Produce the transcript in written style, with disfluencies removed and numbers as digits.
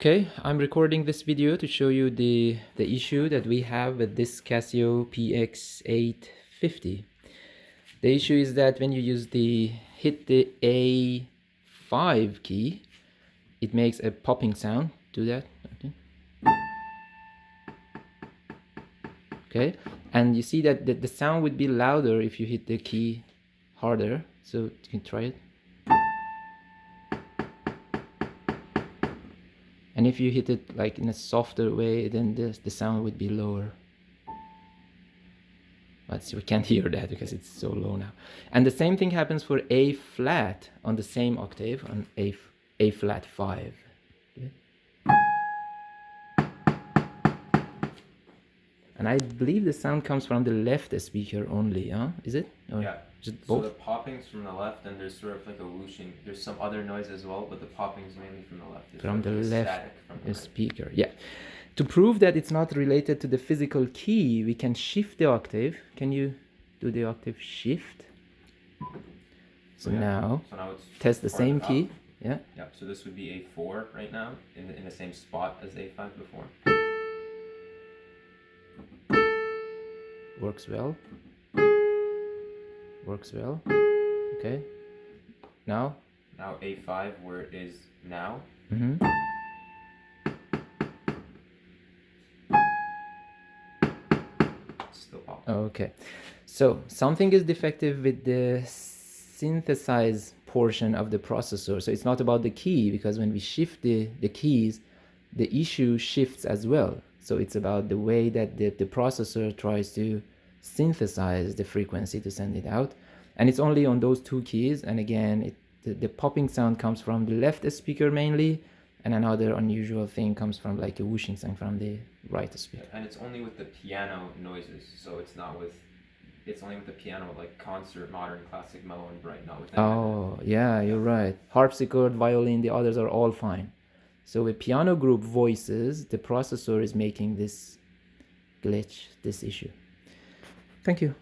Okay, I'm recording this video to show you the issue that we have with this Casio PX-850. The issue is that when you hit the A5 key, it makes a popping sound. Do that. Okay, and you see that the sound would be louder if you hit the key harder. So you can try it. And if you hit it like in a softer way, then the sound would be lower. But we can't hear that because it's so low now. And the same thing happens for A flat on the same octave on A flat 5. Okay. And I believe the sound comes from the left speaker only, huh? Is it? Or yeah. is it both? So the popping's from the left, and there's sort of like a whooshing. There's some other noise as well, but the popping's mainly from the left. There's From the left from the speaker, yeah. To prove that it's not related to the physical key, we can shift the octave. Can you do the octave shift? So now it's test the same key. Yeah. Yeah. So this would be A4 right now in the same spot as A5 before. Works well. Works well. Okay. Now? Now A5 where it is now. Mm-hmm. Still popping. Okay. So something is defective with the synthesize portion of the processor. So it's not about the key, because when we shift the keys, the issue shifts as well. So it's about the way that the processor tries to synthesize the frequency to send it out. And it's only on those two keys. And again, the popping sound comes from the left speaker mainly, and another unusual thing comes from like a whooshing sound from the right speaker. And it's only with the piano noises, so it's only with the piano, like concert, modern, classic, mellow, and bright, not with any Oh, yeah, you're right. Harpsichord, violin, the others are all fine. So with piano group voices, the processor is making this glitch, this issue. Thank you.